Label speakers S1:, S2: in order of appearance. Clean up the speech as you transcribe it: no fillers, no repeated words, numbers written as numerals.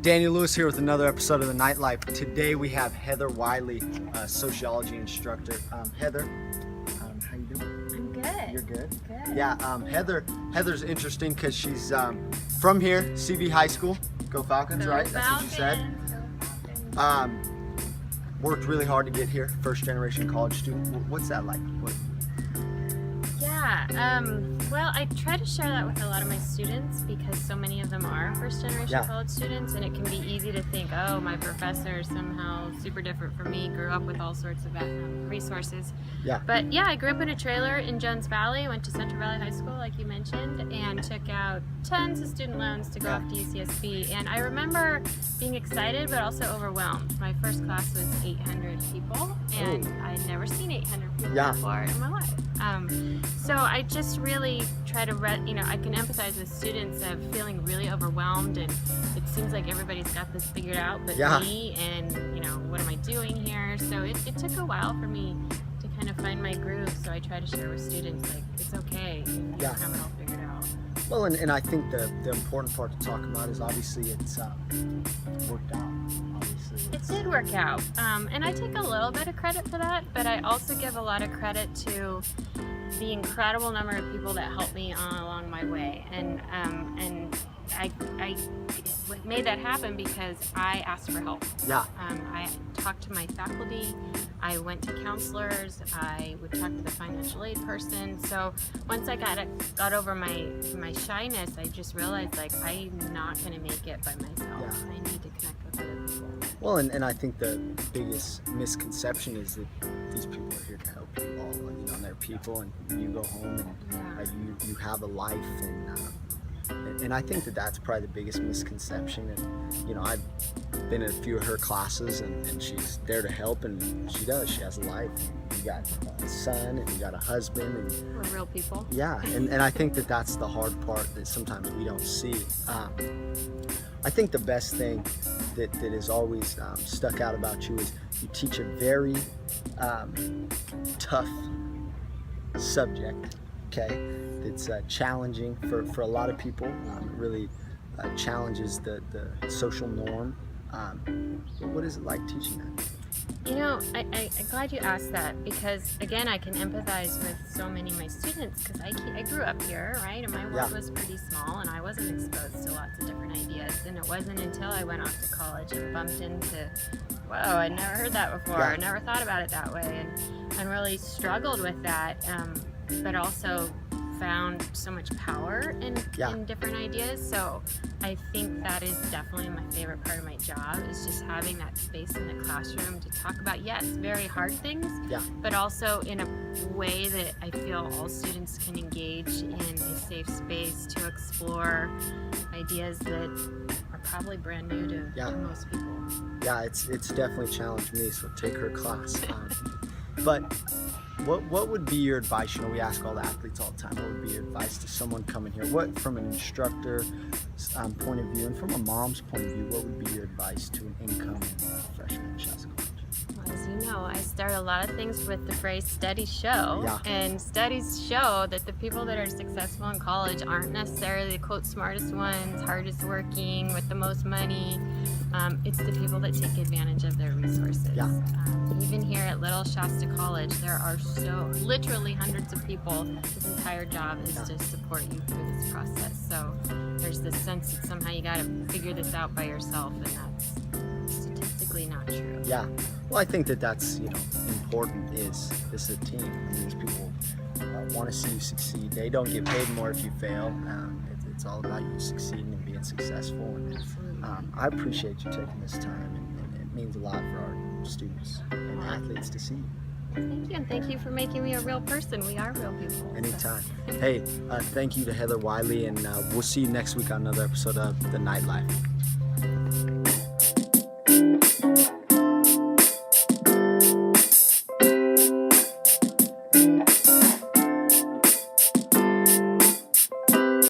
S1: Daniel Lewis here with another episode of the Knightlife. Today we have Heather Wylie, sociology instructor. Heather, how you doing?
S2: I'm good.
S1: You're good?
S2: Good.
S1: Yeah, Heather's interesting because she's from here, CV High School. Go Falcons,
S2: Go
S1: right? That's what you said.
S2: Go Falcons.
S1: Worked really hard to get here, first generation college student. What's that like?
S2: Yeah, well, I try to share that with a lot of my students because so many of them are first generation college students, and it can be easy to think, oh, my professor is somehow super different from me, grew up with all sorts of resources.
S1: Yeah.
S2: But yeah, I grew up in a trailer in Jones Valley, went to Central Valley High School, like you mentioned, and took out tons of student loans to go off to UCSB. And I remember being excited, but also overwhelmed. My first class was 800 people, and I'd never seen 800 people before in my life. So I just really try to, I can empathize with students of feeling really overwhelmed, and it seems like everybody's got this figured out but me, and what am I doing here? So it took a while for me to kind of find my groove, so I try to share with students, like, it's okay if you don't have it all figured out.
S1: Well, and I think the important part to talk about is obviously it's worked out.
S2: It did work out, and I take a little bit of credit for that, but I also give a lot of credit to the incredible number of people that helped me along my way, and I made that happen because I asked for help. I talked to my faculty, I went to counselors, I would talk to the financial aid person. So once I got over my shyness, I just realized, like, I'm not going to make it by myself. I need to connect with other people.
S1: Well, and I think the biggest misconception is that these people are here to help you all. And they're people, and you go home and you have a life, and I think that's probably the biggest misconception. And I've been in a few of her classes, and she's there to help, and she does. She has a life. You got a son, and you got a husband, and
S2: we're real people.
S1: Yeah, and I think that's the hard part that sometimes we don't see. I think the best thing that has always stuck out about you is you teach a very tough subject, okay? It's challenging for a lot of people. It really challenges the social norm. What is it like teaching that?
S2: I'm glad you asked that, because again, I can empathize with so many of my students, because I grew up here, right? And my world was pretty small, and I wasn't exposed to lots of different ideas. And it wasn't until I went off to college and bumped into, whoa, I'd never heard that before. I never thought about it that way, and really struggled with that, but also found so much power in different ideas. So I think that is definitely my favorite part of my job, is just having that space in the classroom to talk about, very hard things, but also in a way that I feel all students can engage in a safe space to explore ideas that are probably brand new to most people.
S1: Yeah, it's definitely challenged me, so take her class. But what would be your advice? We ask all the athletes all the time, what would be your advice to someone coming here? What, from an instructor point of view, and from a mom's point of view, what would be your advice to an incoming freshman in Shasta College?
S2: Well, as you know, I start a lot of things with the phrase studies show, and studies show that the people that are successful in college aren't necessarily the, quote, smartest ones, hardest working, with the most money. It's the people that take advantage of their resources. Even here at Little Shasta College, there are literally hundreds of people whose entire job is to support you through this process. So there's this sense that somehow you got to figure this out by yourself, and that's statistically not true.
S1: Yeah, well, I think that's important. Is this a team? These people want to see you succeed. They don't get paid more if you fail. It's all about you succeeding and being successful. And I appreciate you taking this time, and it means a lot for our students and athletes to see you.
S2: Thank you, and thank you for making me a real person. We are real people.
S1: Anytime. Hey, thank you to Heather Wylie, and we'll see you next week on another episode of The Knightlife.